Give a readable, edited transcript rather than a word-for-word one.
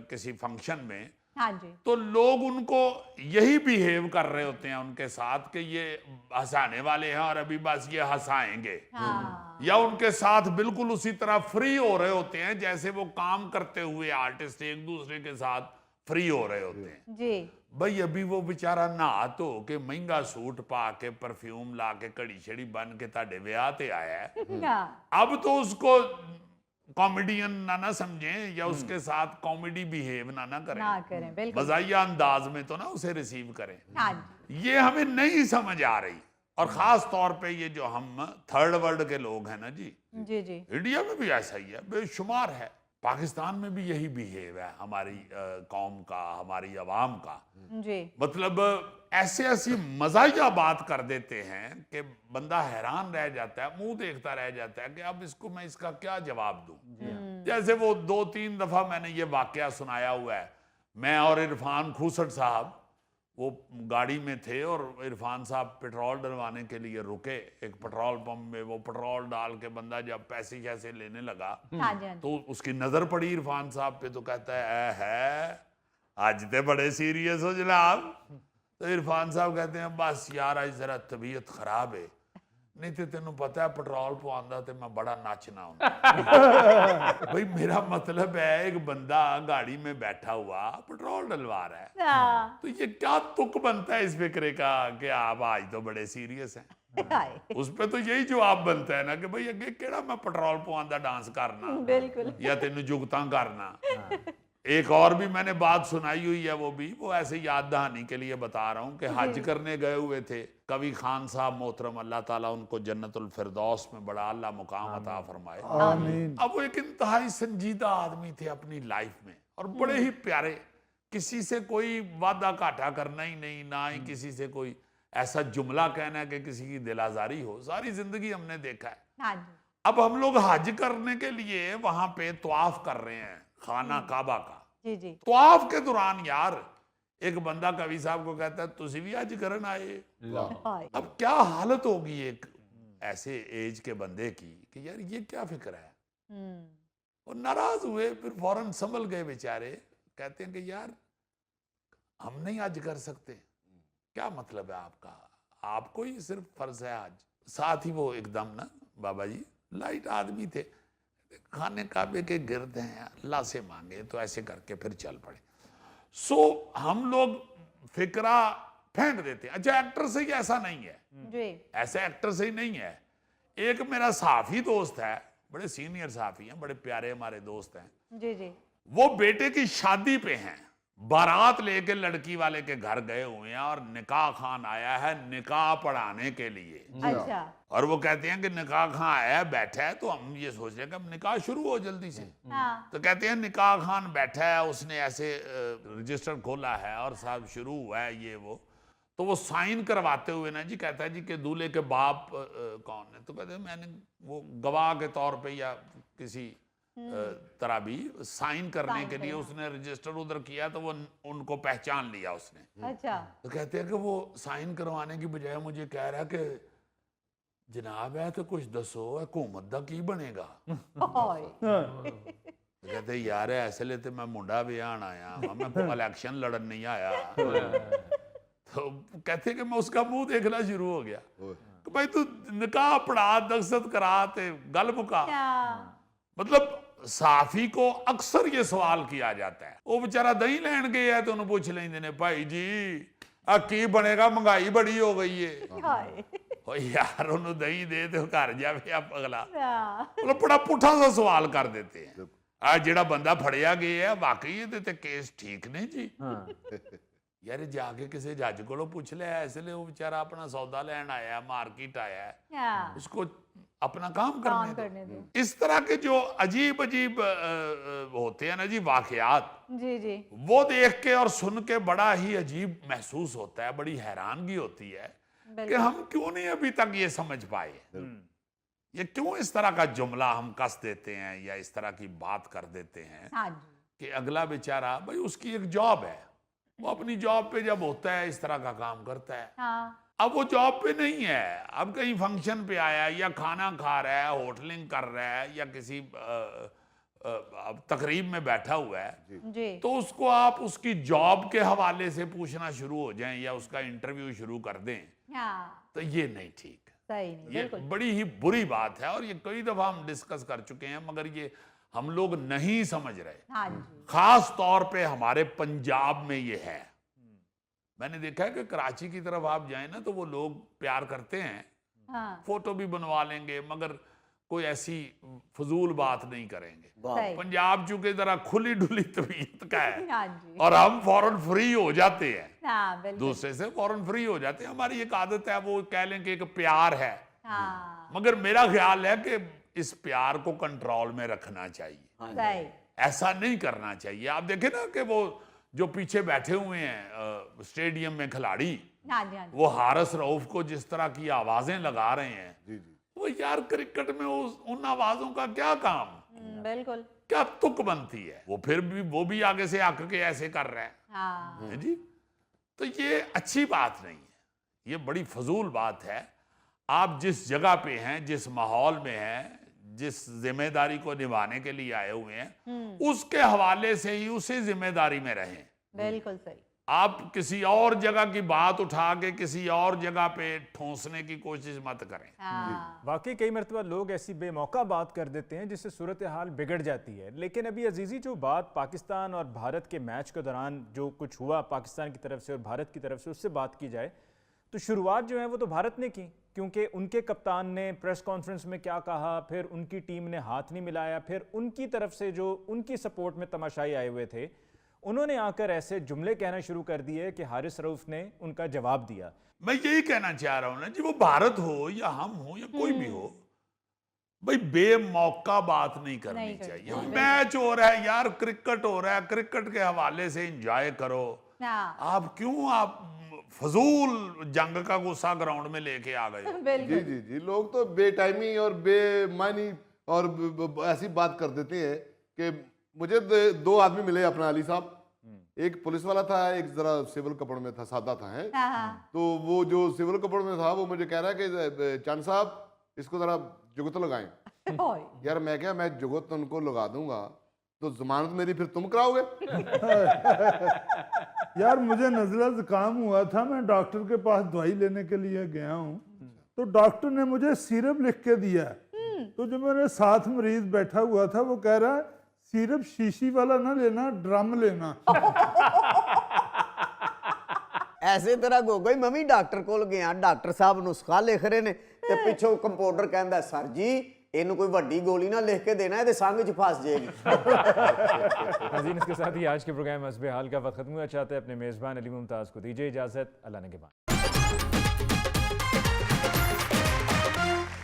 किसी फंक्शन में, हाँ जी। तो लोग उनको यही बिहेव कर रहे होते हैं उनके साथ कि ये हंसाने वाले हैं और अभी बस ये हंसाएंगे, हाँ। या उनके साथ बिल्कुल उसी तरह फ्री हो रहे होते हैं जैसे वो काम करते हुए आर्टिस्ट एक दूसरे के साथ फ्री हो रहे होते हैं। जी। भाई अभी वो बेचारा नहा धो के महंगा सूट पा के परफ्यूम ला के घड़ी छड़ी बन के ताडे ब्याह ते आया है, हाँ। अब तो उसको कॉमेडियन ना समझें या उसके साथ कॉमेडी बिहेव ना ना करें, करें, बिल्कुल। मजाहिया अंदाज में तो ना उसे रिसीव करें। हाँ जी। ये हमें नहीं समझ आ रही, और खास तौर पे ये जो हम थर्ड वर्ल्ड के लोग हैं ना जी, जी जी। इंडिया में भी ऐसा ही है, बेशुमार है, पाकिस्तान में भी यही बिहेव है हमारी कौम का, हमारी अवाम का। जी। मतलब ऐसे ऐसी मजाहिया बात कर देते हैं कि बंदा हैरान रह जाता है, मुंह देखता रह जाता है कि अब इसको मैं इसका क्या जवाब दूं। जैसे वो 2-3 दफा मैंने ये वाकया सुनाया हुआ है, मैं और इरफान खूसट साहब वो गाड़ी में थे और इरफान साहब पेट्रोल डलवाने के लिए रुके एक पेट्रोल पंप में। वो पेट्रोल डाल के बंदा जब पैसे जैसे लेने लगा, हाँ जी। हाँ जी। तो उसकी नजर पड़ी इरफान साहब पे, तो कहता है आज तो बड़े सीरियस हो जनाब। तो इरफान साहब कहते हैं बस यार आज जरा तबीयत खराब है, नहीं तो तेनों पता है पेट्रोल पवांदा तो मैं बड़ा नाचना हूं। भाई मेरा मतलब है एक बंदा गाड़ी में बैठा हुआ पेट्रोल डलवा रहा है, हाँ। तो ये क्या तुक बनता है इस फिक्रे का कि आप आज तो बड़े सीरियस हैं। हाय। उस पे तो यही जवाब बनता है ना कि भाई अगे केड़ा मैं पेट्रोल पवांदा डांस करना बिल्कुल। या तेन जुगता करना। एक और भी मैंने बात सुनाई हुई है, वो ऐसे याद दहानी के लिए बता रहा हूँ कि हज करने गए हुए थे कवि खान साहब मोहतरम, अल्लाह ताला उनको जन्नतुल फिरदौस में बड़ा आला मुकाम अता फरमाए। अब वो एक इंतहाई संजीदा आदमी थे अपनी लाइफ में और बड़े ही प्यारे, किसी से कोई वादा घाटा करना ही नहीं, ना ही किसी से कोई ऐसा जुमला कहना है कि किसी की दिल आजारी हो। सारी जिंदगी हमने देखा है। हाँ जी। अब हम लोग हज करने के लिए वहां पे तवाफ कर रहे हैं खाना काबा का। जी जी। तवाफ के दौरान यार एक बंदा कवि साहब को कहता है तुसी भी हज करन आए। हाय। अब क्या हालत होगी एक ऐसे एज के बंदे की कि यार ये क्या फिक्र है। और नाराज हुए, फिर फौरन संभल गए बेचारे, कहते हैं कि यार हम नहीं हज कर सकते। क्या मतलब है आपका, आपको ही सिर्फ फर्ज है हज। साथ ही वो एकदम ना बाबा जी लाइट आदमी थे, खाने काबे के गिर्द हैं, अल्लाह से मांगे, तो ऐसे करके फिर चल पड़े। सो हम लोग फिक्रा फेंक देते हैं। अच्छा एक्टर से ही ऐसा नहीं है जी। ऐसा एक्टर से ही नहीं है। एक मेरा साफी दोस्त है, बड़े सीनियर साफी हैं, बड़े प्यारे हमारे दोस्त हैं, जी जी। वो बेटे की शादी पे हैं, बारात लेके लड़की वाले के घर गए हुए हैं और निकाह खान आया है निकाह पढ़ाने के लिए। अच्छा। और वो कहते हैं कि निकाह खान आया है बैठा है, तो हम ये सोच रहे हैं कि अब निकाह शुरू हो जल्दी से। हाँ। तो कहते हैं निकाह खान बैठा है, उसने ऐसे रजिस्टर खोला है और साहब शुरू हुआ है ये वो। तो वो साइन करवाते हुए ना जी कहता है जी कि दूल्हे के बाप कौन है। तो कहते हैं मैंने वो गवाह के तौर पे या किसी तरह भी साइन करने के लिए उसने रजिस्टर उधर किया, तो वो उनको पहचान लिया उसने। अच्छा। तो कहते हैं कि वो साइन करवाने की बजाय मुझे कह रहा है कि जनाब है तो कुछ दसो हुकूमत दा की बनेगा। हाय। कहते यार ऐसे ले तो मैं मुंडा ब्याहन आया, मैं कोई इलेक्शन लड़न नहीं आया। तो कहते कि मैं उसका मुंह देखना शुरू हो गया कि भाई तू निकाह पढ़ा दस्तखत करा ते गल मुका। मतलब साफी को अक्सर ये सवाल किया जाता है, वो बेचारा दही लैन गया है तो उन्होंने पूछ लेंगे ने भाई जी आ की बनेगा, महंगाई बड़ी हो गई है। हाय। ओ यार उन्होंने दही दे तो घर जावे आप अगला। हाँ। मतलब बड़ा पुठा सा सवाल कर देते हैं। आ जेड़ा बंदा फड़िया गया है वाकई ये ते केस ठीक नहीं जी। यार जाके किसी जज को पूछ लिया, इसलिए वो बेचारा अपना सौदा लैन आया है, मार्केट आया है, हाँ। उसको अपना काम काम करने करने दो। दो। इस तरह के जो अजीब अजीब होते हैं ना जी वाकयात, जी जी। वो देख के और सुन के बड़ा ही अजीब महसूस होता है, बड़ी हैरानगी होती है कि हम क्यों नहीं अभी तक ये समझ पाए। ये क्यों इस तरह का जुमला हम कस देते हैं या इस तरह की बात कर देते हैं। हाँ जी। कि अगला बेचारा भाई उसकी एक जॉब है, वो अपनी जॉब पे जब होता है इस तरह का काम करता है। हाँ। अब वो जॉब पे नहीं है, अब कहीं फंक्शन पे आया है या खाना खा रहा है, होटलिंग कर रहा है या किसी अब तकरीब में बैठा हुआ है जी तो उसको आप उसकी जॉब के हवाले से पूछना शुरू हो जाएं या उसका इंटरव्यू शुरू कर दें हाँ तो ये नहीं ठीक। सही नहीं ये बिल्कुल बड़ी ही बुरी बात है और ये कई दफा हम डिस्कस कर चुके हैं मगर ये हम लोग नहीं समझ रहे। हाँ जी खास तौर पे हमारे पंजाब में ये है। मैंने देखा है कि कराची की तरफ आप जाएं ना तो वो लोग प्यार करते हैं, हाँ फोटो भी बनवा लेंगे मगर कोई ऐसी फजूल बात नहीं करेंगे। सही पंजाब चूंकि जरा खुली डुली तबीयत का है हाँ जी और हम फौरन फ्री हो जाते हैं, हाँ बिल्कुल दूसरे से फौरन फ्री हो जाते हैं। हमारी एक आदत है वो कह लें कि एक प्यार है हाँ मगर मेरा ख्याल है कि इस प्यार को कंट्रोल में रखना चाहिए, सही ऐसा नहीं करना चाहिए। आप देखें ना कि वो जो पीछे बैठे हुए हैं स्टेडियम में खिलाड़ी, हाँ जी हाँ जी वो हारिस रऊफ को जिस तरह की आवाजें लगा रहे हैं, जी जी वो यार क्रिकेट में उन आवाजों का क्या काम, बिल्कुल क्या तुक बनती है। वो फिर भी वो भी आगे से आकर के ऐसे कर रहे हैं, हाँ है जी। तो ये अच्छी बात नहीं है, ये बड़ी फजूल बात है। आप जिस जगह पे हैं, जिस माहौल में हैं, जिस जिम्मेदारी को निभाने के लिए आए हुए हैं उसके हवाले से ही उसी जिम्मेदारी में रहें। बिल्कुल सही आप किसी और जगह की बात उठा के किसी और जगह पे ठोंसने की कोशिश मत करें। हाँ वाकई कई मरतबा लोग ऐसी बेमौका बात कर देते हैं जिससे सूरत हाल बिगड़ जाती है। लेकिन अभी अजीज़ी जो बात पाकिस्तान और भारत के मैच के दौरान जो कुछ हुआ पाकिस्तान की तरफ से और भारत की तरफ से उससे बात की जाए तो शुरुआत जो है वो तो भारत ने की, क्योंकि उनके कप्तान ने प्रेस कॉन्फ्रेंस में क्या कहा, फिर उनकी टीम ने हाथ नहीं मिलाया, फिर उनकी तरफ से जो उनकी सपोर्ट में तमाशाई आए हुए थे उन्होंने आकर ऐसे जुमले कहना शुरू कर दिए कि हारिस रऊफ ने उनका जवाब दिया। मैं यही कहना चाह रहा हूं ना जी, वो भारत हो या हम हो या कोई भी हो, भाई बेमौका बात नहीं करनी नहीं करनी चाहिए। चाहिए। मैच हो रहा है यार, क्रिकेट हो रहा है, क्रिकेट के हवाले से एंजॉय करो। हाँ आप क्यों आप फजूल जंग का गुस्सा ग्राउंड में लेके आ गए हो? जी बिल्कुल जी जी लोग तो बेटाइमी और बेमानी और ऐसी बात कर देते हैं कि मुझे दो आदमी मिले अपना अली साहब, एक पुलिस वाला था, एक जरा सिविल कपड़ में था, सादा था है। हाँ हाँ तो वो जो सिविल कपड़ में था वो मुझे कह रहा है कि चंद साहब इसको जरा जुगत लगाएं। ओए, यार मैं क्या, मैं जुगत उनको लगा दूंगा तो जमानत मेरी फिर तुम कराओगे। यार मुझे नज़ला जुकाम हुआ था, मैं डॉक्टर के पास दवाई लेने के लिए गया हूँ तो डॉक्टर ने मुझे सिरप लिख के दिया। तो जो मेरे साथ मरीज बैठा हुआ था वो कह रहा है सिरप शीशी वाला ना लेना, ड्रम लेना। ਐਸੇ ਤਰ੍ਹਾਂ ਹੋ ਗਈ। ਮੈਂ ਵੀ ਡਾਕਟਰ ਕੋਲ ਗਿਆ, ਡਾਕਟਰ ਸਾਹਿਬ ਨੁਸਖਾ ਲਿਖ ਰਹੇ ਨੇ ਤੇ ਪਿੱਛੋਂ ਕੰਪਾਊਂਡਰ ਕਹਿੰਦਾ ਸਰ ਜੀ ਇਹਨੂੰ ਕੋਈ ਵੱਡੀ ਗੋਲੀ ਨਾ ਲਿਖ ਕੇ ਦੇਣਾ, ਇਹਦੇ ਸੰਗ 'ਚ ਫਸ ਜਾਏਗੀ। नाज़रीन, इसके साथ ही आज के प्रोग्राम हस्बे हाल का वक्त खत्म हुआ। चाहते हैं अपने मेज़बान अली मुमताज़ को दीजिए इजाज़त। अल्लाह ने के बाद।